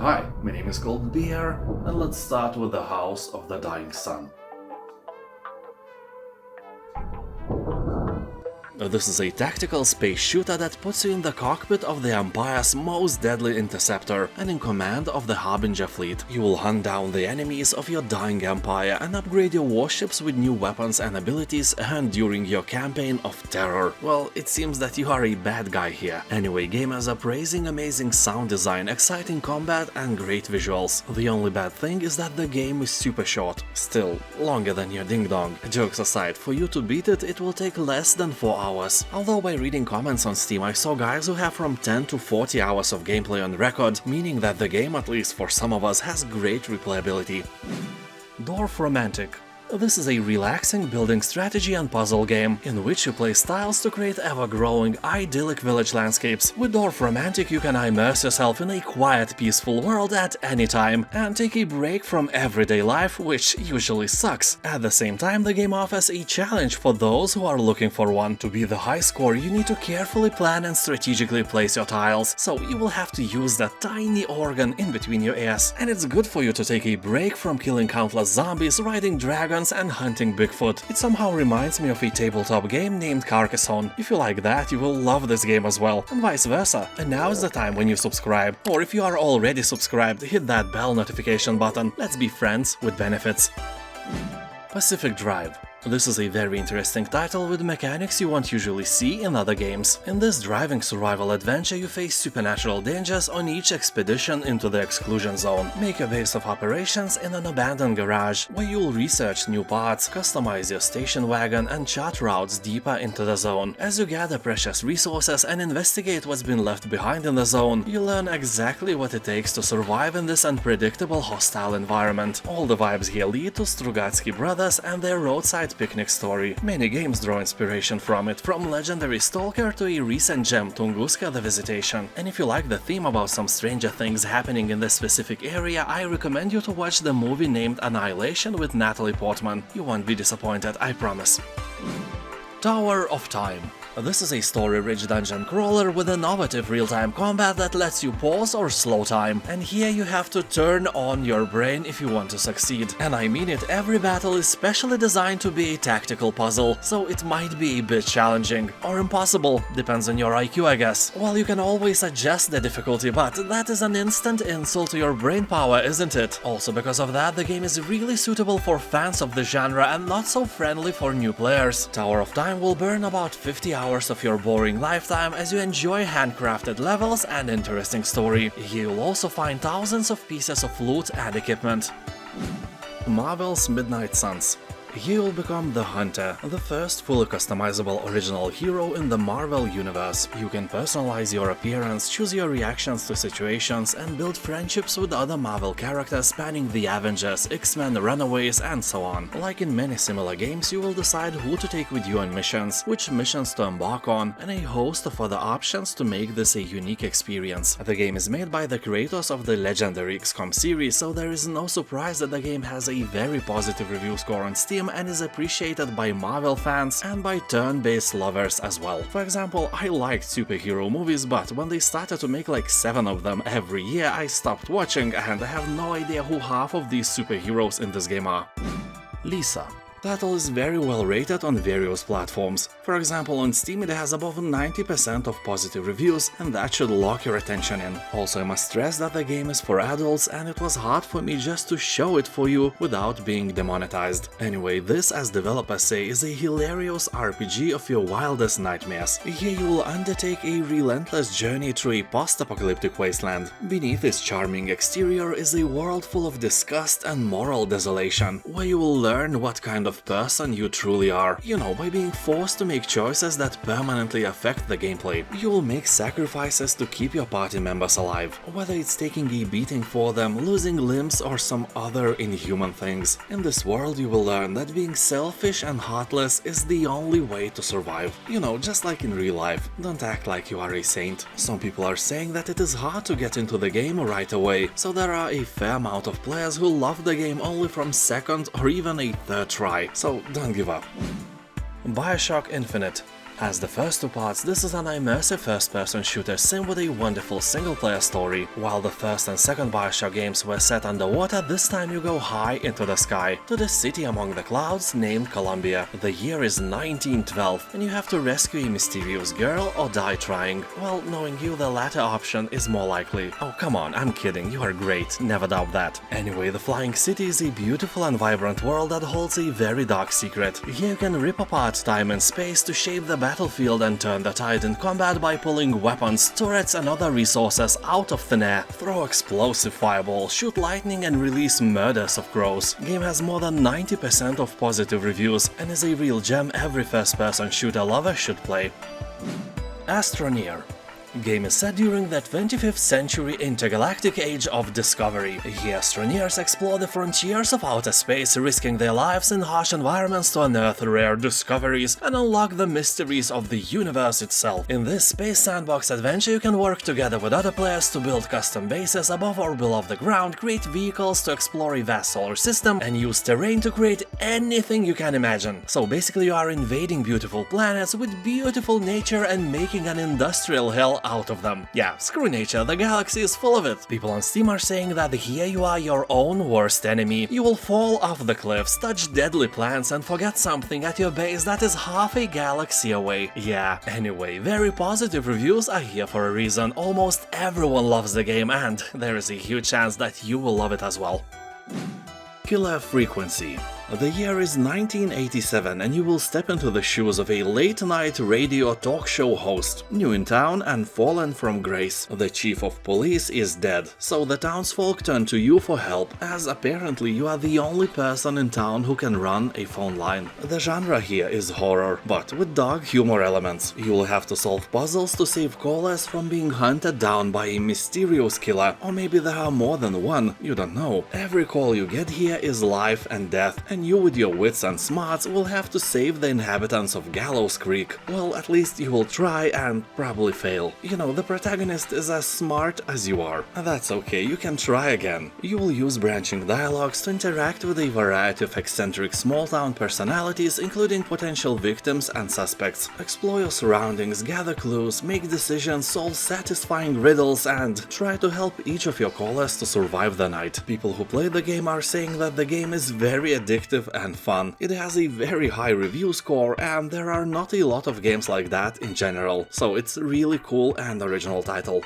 Hi, my name is Culpa, and let's start with the House of the Dying Sun. This is a tactical space shooter that puts you in the cockpit of the Empire's most deadly interceptor and in command of the Harbinger fleet. You will hunt down the enemies of your dying empire and upgrade your warships with new weapons and abilities earned during your campaign of terror. Well, it seems that you are a bad guy here. Anyway, gamers are praising amazing sound design, exciting combat and great visuals. The only bad thing is that the game is super short. Still, longer than your ding-dong. Jokes aside, for you to beat it, it will take less than 4 hours. Although by reading comments on Steam I saw guys who have from 10 to 40 hours of gameplay on record, meaning that the game, at least for some of us, has great replayability. Dorfromantik. This is a relaxing building strategy and puzzle game, in which you play styles to create ever-growing, idyllic village landscapes. With Dorfromantik you can immerse yourself in a quiet, peaceful world at any time, and take a break from everyday life, which usually sucks. At the same time, the game offers a challenge for those who are looking for one. To be the high score, you need to carefully plan and strategically place your tiles, so you will have to use that tiny organ in between your ears. And it's good for you to take a break from killing countless zombies, riding dragons, and hunting Bigfoot. It somehow reminds me of a tabletop game named Carcassonne. If you like that, you will love this game as well, and vice versa. And now is the time when you subscribe. Or if you are already subscribed, hit that bell notification button. Let's be friends with benefits. Pacific Drive. This is a very interesting title with mechanics you won't usually see in other games. In this driving survival adventure you face supernatural dangers on each expedition into the exclusion zone. Make a base of operations in an abandoned garage, where you'll research new parts, customize your station wagon and chart routes deeper into the zone. As you gather precious resources and investigate what's been left behind in the zone, you learn exactly what it takes to survive in this unpredictable, hostile environment. All the vibes here lead to Strugatsky Brothers and their roadside picnic story. Many games draw inspiration from it, from legendary Stalker to a recent gem Tunguska the Visitation. And if you like the theme about some stranger things happening in this specific area, I recommend you to watch the movie named Annihilation with Natalie Portman. You won't be disappointed, I promise. Tower of Time. This is a story-rich dungeon crawler with innovative real-time combat that lets you pause or slow time. And here you have to turn on your brain if you want to succeed. And I mean it, every battle is specially designed to be a tactical puzzle, so it might be a bit challenging. Or impossible, depends on your IQ I guess. Well, you can always adjust the difficulty, but that is an instant insult to your brain power, isn't it? Also because of that, the game is really suitable for fans of the genre and not so friendly for new players. Tower of Time will burn about 50 hours of your boring lifetime as you enjoy handcrafted levels and interesting story. Here you'll also find thousands of pieces of loot and equipment. Marvel's Midnight Suns. Here you'll become the Hunter, the first fully customizable original hero in the Marvel universe. You can personalize your appearance, choose your reactions to situations, and build friendships with other Marvel characters spanning the Avengers, X-Men, Runaways, and so on. Like in many similar games, you will decide who to take with you on missions, which missions to embark on, and a host of other options to make this a unique experience. The game is made by the creators of the legendary XCOM series, so there is no surprise that the game has a very positive review score on Steam and is appreciated by Marvel fans and by turn-based lovers as well. For example, I liked superhero movies, but when they started to make like 7 of them every year, I stopped watching and I have no idea who half of these superheroes in this game are. Lisa. Title is very well rated on various platforms. For example, on Steam it has above 90% of positive reviews, and that should lock your attention in. Also, I must stress that the game is for adults and it was hard for me just to show it for you without being demonetized. Anyway, this, as developers say, is a hilarious RPG of your wildest nightmares. Here you will undertake a relentless journey through a post-apocalyptic wasteland. Beneath its charming exterior is a world full of disgust and moral desolation, where you will learn what kind of person you truly are. You know, by being forced to make choices that permanently affect the gameplay. You will make sacrifices to keep your party members alive, whether it's taking a beating for them, losing limbs, or some other inhuman things. In this world you will learn that being selfish and heartless is the only way to survive. You know, just like in real life. Don't act like you are a saint. Some people are saying that it is hard to get into the game right away, so there are a fair amount of players who love the game only from second or even a third try. So don't give up. BioShock Infinite. As the first two parts, this is an immersive first-person shooter sim with a wonderful single-player story. While the first and second BioShock games were set underwater, this time you go high into the sky, to the city among the clouds named Columbia. The year is 1912, and you have to rescue a mysterious girl or die trying. Well, knowing you, the latter option is more likely. Oh, come on, I'm kidding, you are great, never doubt that. Anyway, the Flying City is a beautiful and vibrant world that holds a very dark secret. Here you can rip apart time and space to shape the battlefield and turn the tide in combat by pulling weapons, turrets and other resources out of thin air, throw explosive fireballs, shoot lightning and release murders of crows. Game has more than 90% of positive reviews and is a real gem every first-person shooter lover should play. ASTRONEER. Game is set during the 25th century intergalactic age of discovery. Here, astroneers explore the frontiers of outer space, risking their lives in harsh environments to unearth rare discoveries and unlock the mysteries of the universe itself. In this space sandbox adventure, you can work together with other players to build custom bases above or below the ground, create vehicles to explore a vast solar system, and use terrain to create anything you can imagine. So basically, you are invading beautiful planets with beautiful nature and making an industrial hell out of them. Yeah, screw nature, the galaxy is full of it. People on Steam are saying that here you are your own worst enemy. You will fall off the cliffs, touch deadly plants and forget something at your base that is half a galaxy away. Yeah, anyway, very positive reviews are here for a reason. Almost everyone loves the game and there is a huge chance that you will love it as well. Killer Frequency. The year is 1987 and you will step into the shoes of a late-night radio talk show host. New in town and fallen from grace. The chief of police is dead, so the townsfolk turn to you for help, as apparently you are the only person in town who can run a phone line. The genre here is horror, but with dark humor elements. You will have to solve puzzles to save callers from being hunted down by a mysterious killer, or maybe there are more than one, you don't know. Every call you get here is life and death, and you with your wits and smarts will have to save the inhabitants of Gallows Creek. Well, at least you will try and probably fail. You know, the protagonist is as smart as you are. That's okay, you can try again. You will use branching dialogues to interact with a variety of eccentric small-town personalities, including potential victims and suspects. Explore your surroundings, gather clues, make decisions, solve satisfying riddles, and try to help each of your callers to survive the night. People who play the game are saying that the game is very addictive and fun. It has a very high review score and there are not a lot of games like that in general, so it's a really cool and original title.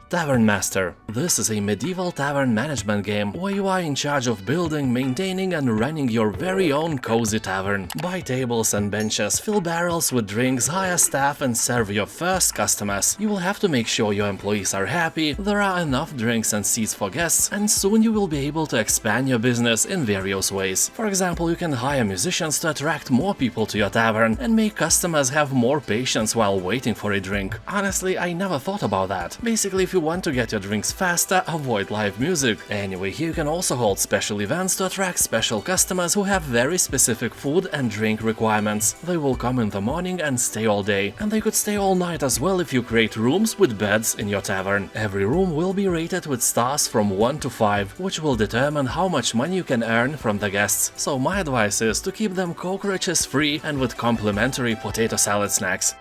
Tavern Master. This is a medieval tavern management game where you are in charge of building, maintaining and running your very own cozy tavern. Buy tables and benches, fill barrels with drinks, hire staff and serve your first customers. You will have to make sure your employees are happy, there are enough drinks and seats for guests, and soon you will be able to expand your business in various ways. For example, you can hire musicians to attract more people to your tavern and make customers have more patience while waiting for a drink. Honestly, I never thought about that. Basically, if you want to get your drinks faster, avoid live music. Anyway, here you can also hold special events to attract special customers who have very specific food and drink requirements. They will come in the morning and stay all day, and they could stay all night as well if you create rooms with beds in your tavern. Every room will be rated with stars from 1 to 5, which will determine how much money you can earn from the guests. So my advice is to keep them cockroaches free and with complimentary potato salad snacks.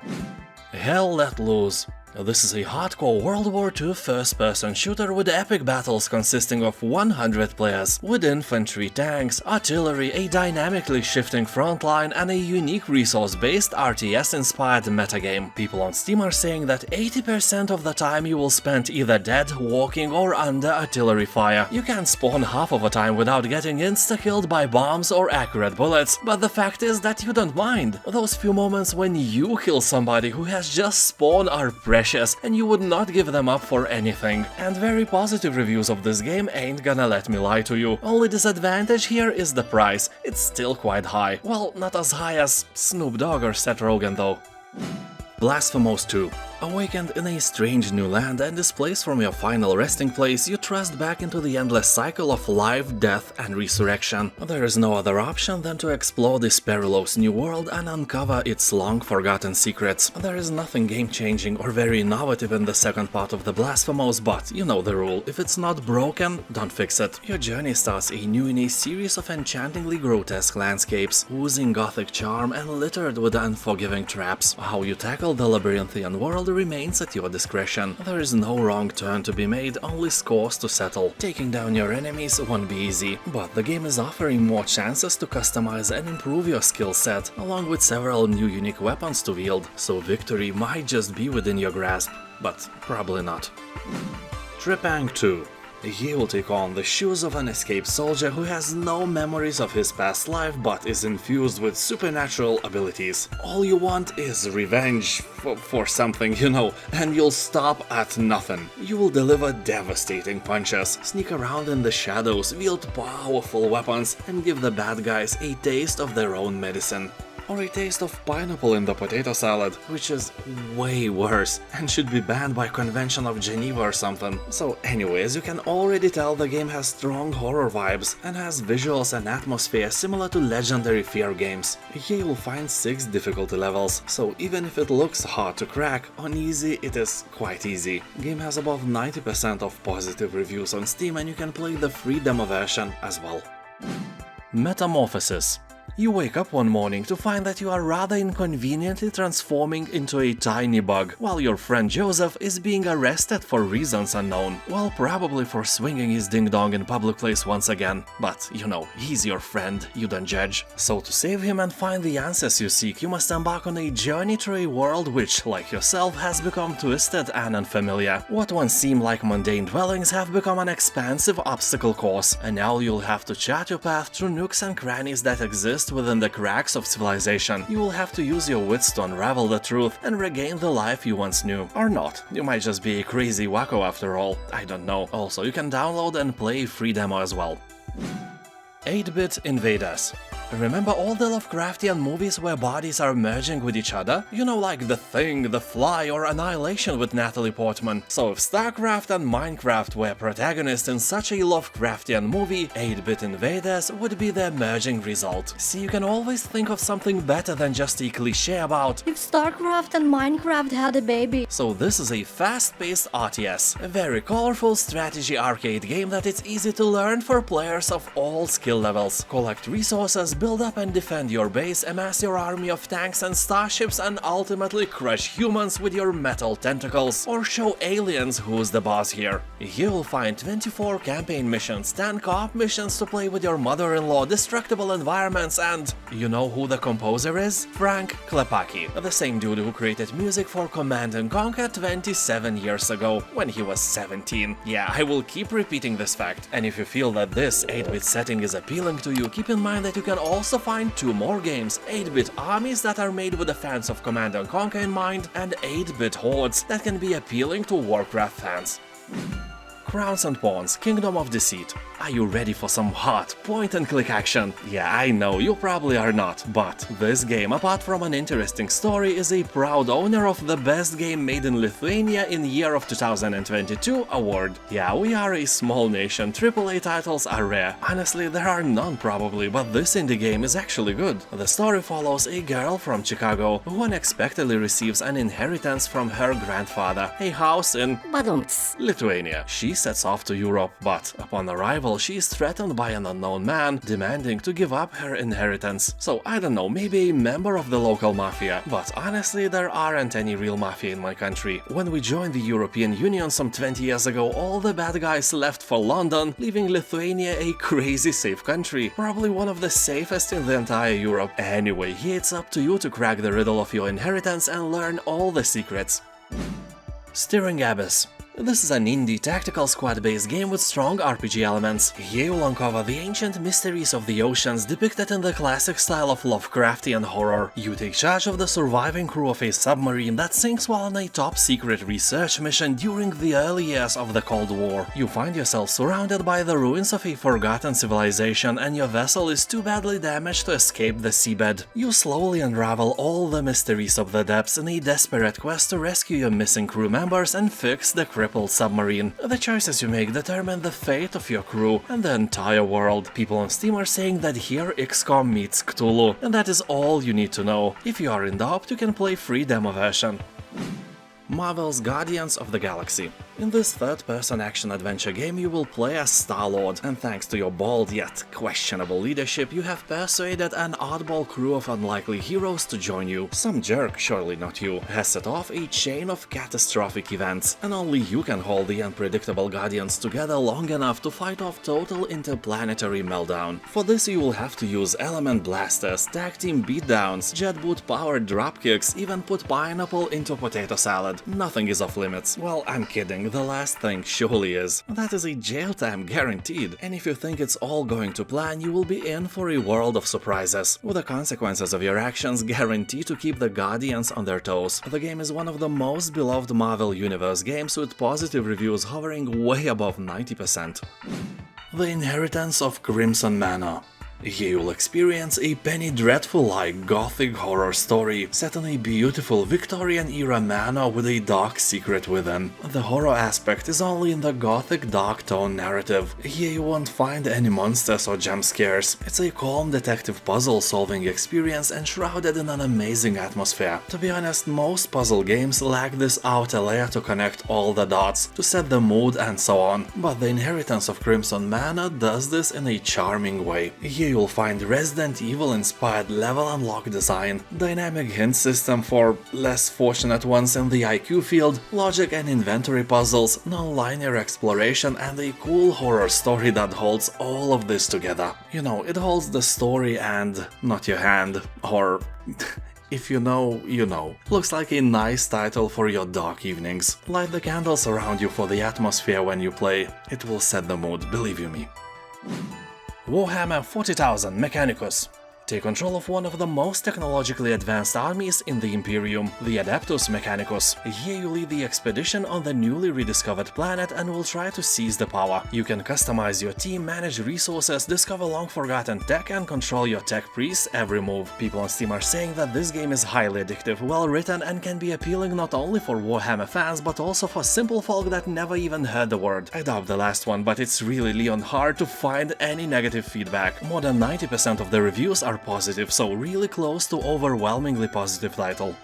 Hell Let Loose. This is a hardcore World War II first-person shooter with epic battles consisting of 100 players, with infantry, tanks, artillery, a dynamically shifting frontline, and a unique resource-based RTS-inspired metagame. People on Steam are saying that 80% of the time you will spend either dead, walking, or under artillery fire. You can spawn half of the time without getting insta-killed by bombs or accurate bullets, but the fact is that you don't mind. Those few moments when you kill somebody who has just spawned are precious, and you would not give them up for anything. And very positive reviews of this game ain't gonna let me lie to you. Only disadvantage here is the price. It's still quite high. Well, not as high as Snoop Dogg or Seth Rogen though. Blasphemous 2. Awakened in a strange new land and displaced from your final resting place, you thrust back into the endless cycle of life, death and resurrection. There is no other option than to explore this perilous new world and uncover its long-forgotten secrets. There is nothing game-changing or very innovative in the second part of the Blasphemous, but you know the rule, if it's not broken, don't fix it. Your journey starts anew in a series of enchantingly grotesque landscapes, oozing gothic charm and littered with unforgiving traps. How you tackle the labyrinthian world remains at your discretion. There is no wrong turn to be made, only scores to settle. Taking down your enemies won't be easy, but the game is offering more chances to customize and improve your skill set, along with several new unique weapons to wield, so victory might just be within your grasp, but probably not. Trepang 2. He will take on the shoes of an escaped soldier who has no memories of his past life but is infused with supernatural abilities. All you want is revenge for something, you know, and you'll stop at nothing. You will deliver devastating punches, sneak around in the shadows, wield powerful weapons, and give the bad guys a taste of their own medicine. Or a taste of pineapple in the potato salad, which is way worse and should be banned by Convention of Geneva or something. So anyways, you can already tell the game has strong horror vibes and has visuals and atmosphere similar to legendary Fear games. Here you'll find 6 difficulty levels, so even if it looks hard to crack, on easy it is quite easy. Game has above 90% of positive reviews on Steam and you can play the free demo version as well. Metamorphosis. You wake up one morning to find that you are rather inconveniently transforming into a tiny bug, while your friend Joseph is being arrested for reasons unknown. Well, probably for swinging his ding-dong in public place once again. But, you know, he's your friend, you don't judge. So to save him and find the answers you seek, you must embark on a journey through a world which, like yourself, has become twisted and unfamiliar. What once seemed like mundane dwellings have become an expansive obstacle course, and now you'll have to chart your path through nooks and crannies that exist within the cracks of civilization. You will have to use your wits to unravel the truth and regain the life you once knew. Or not. You might just be a crazy wacko after all. I don't know. Also, you can download and play a free demo as well. 8-bit Invaders. Remember all the Lovecraftian movies where bodies are merging with each other? You know, like The Thing, The Fly or Annihilation with Natalie Portman. So if StarCraft and Minecraft were protagonists in such a Lovecraftian movie, 8-bit Invaders would be their merging result. See, you can always think of something better than just a cliché about if StarCraft and Minecraft had a baby. So this is a fast-paced RTS, a very colorful strategy arcade game that it's easy to learn for players of all skill levels. Collect resources, build up and defend your base, amass your army of tanks and starships, and ultimately crush humans with your metal tentacles, or show aliens who's the boss here. You'll find 24 campaign missions, 10 co-op missions to play with your mother-in-law, destructible environments, and you know who the composer is? Frank Klepacki, the same dude who created music for Command & Conquer 27 years ago, when he was 17. Yeah, I will keep repeating this fact. And if you feel that this 8-bit setting is appealing to you, keep in mind that you can also find 2 more games, 8-bit armies that are made with the fans of Command & Conquer in mind, and 8-bit hordes that can be appealing to Warcraft fans. Crowns and Pawns, Kingdom of Deceit. Are you ready for some hot point-and-click action? Yeah, I know, you probably are not, but this game, apart from an interesting story, is a proud owner of the Best Game Made in Lithuania in Year of 2022 award. Yeah, we are a small nation, AAA titles are rare. Honestly, there are none probably, but this indie game is actually good. The story follows a girl from Chicago who unexpectedly receives an inheritance from her grandfather, a house in Lithuania. She sets off to Europe, but upon arrival she is threatened by an unknown man demanding to give up her inheritance. So I don't know, maybe a member of the local mafia, but honestly there aren't any real mafia in my country. When we joined the European Union some 20 years ago, all the bad guys left for London, leaving Lithuania a crazy safe country, probably one of the safest in the entire Europe. Anyway, here it's up to you to crack the riddle of your inheritance and learn all the secrets. Steering Abyss. This is an indie tactical squad-based game with strong RPG elements. Here you'll uncover the ancient mysteries of the oceans depicted in the classic style of Lovecraftian horror. You take charge of the surviving crew of a submarine that sinks while on a top-secret research mission during the early years of the Cold War. You find yourself surrounded by the ruins of a forgotten civilization, and your vessel is too badly damaged to escape the seabed. You slowly unravel all the mysteries of the depths in a desperate quest to rescue your missing crew members and fix the crippled submarine. The choices you make determine the fate of your crew and the entire world. People on Steam are saying that here XCOM meets Cthulhu, and that is all you need to know. If you are in doubt, you can play free demo version. Marvel's Guardians of the Galaxy. In this third-person action-adventure game you will play as Star-Lord, and thanks to your bold yet questionable leadership you have persuaded an oddball crew of unlikely heroes to join you. Some jerk, surely not you, has set off a chain of catastrophic events, and only you can hold the unpredictable Guardians together long enough to fight off total interplanetary meltdown. For this you will have to use element blasters, tag team beatdowns, jet boot powered dropkicks, even put pineapple into potato salad. Nothing is off limits. Well, I'm kidding. The last thing surely is. That is a jail time guaranteed, and if you think it's all going to plan, you will be in for a world of surprises, with the consequences of your actions guaranteed to keep the Guardians on their toes. The game is one of the most beloved Marvel Universe games, with positive reviews hovering way above 90%. The Inheritance of Crimson Manor. Here you'll experience a Penny Dreadful-like gothic horror story set in a beautiful Victorian-era manor with a dark secret within. The horror aspect is only in the gothic dark tone narrative. Here you won't find any monsters or jump scares. It's a calm detective puzzle-solving experience enshrouded in an amazing atmosphere. To be honest, most puzzle games lack this outer layer to connect all the dots, to set the mood and so on, but The Inheritance of Crimson Manor does this in a charming way. Here you'll find Resident Evil-inspired level unlock design, dynamic hint system for less fortunate ones in the IQ field, logic and inventory puzzles, non-linear exploration, and a cool horror story that holds all of this together. You know, it holds the story and not your hand, or... if you know, you know. Looks like a nice title for your dark evenings. Light the candles around you for the atmosphere when you play. It will set the mood, believe you me. Warhammer 40,000 Mechanicus. Take control of one of the most technologically advanced armies in the Imperium, the Adeptus Mechanicus. Here you lead the expedition on the newly rediscovered planet and will try to seize the power. You can customize your team, manage resources, discover long-forgotten tech, and control your tech priests every move. People on Steam are saying that this game is highly addictive, well-written, and can be appealing not only for Warhammer fans but also for simple folk that never even heard the word. I doubt the last one, but it's really hard to find any negative feedback. More than 90% of the reviews are positive, so really close to overwhelmingly positive title.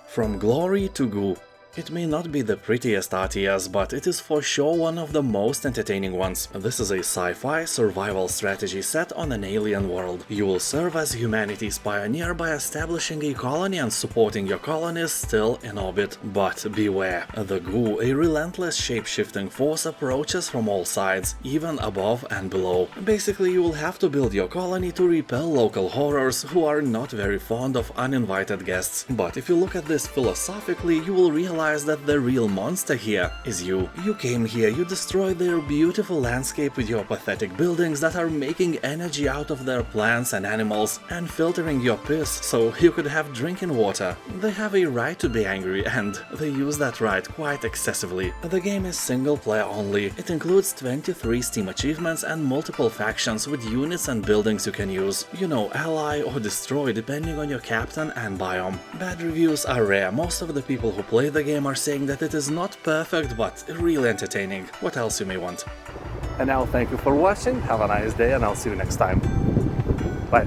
From Glory to Goo. It may not be the prettiest RTS, but it is for sure one of the most entertaining ones. This is a sci-fi survival strategy set on an alien world. You will serve as humanity's pioneer by establishing a colony and supporting your colonies still in orbit. But beware, the Goo, a relentless shape-shifting force, approaches from all sides, even above and below. Basically, you will have to build your colony to repel local horrors who are not very fond of uninvited guests. But if you look at this philosophically, you will realize that the real monster here is you. You came here, you destroyed their beautiful landscape with your pathetic buildings that are making energy out of their plants and animals and filtering your piss so you could have drinking water. They have a right to be angry, and they use that right quite excessively. The game is single player only. It includes 23 Steam achievements and multiple factions with units and buildings you can use. You know, ally or destroy depending on your captain and biome. Bad reviews are rare. Most of the people who play the game are saying that it is not perfect but really entertaining. What else you may want? And now thank you for watching, have a nice day, and I'll see you next time. Bye.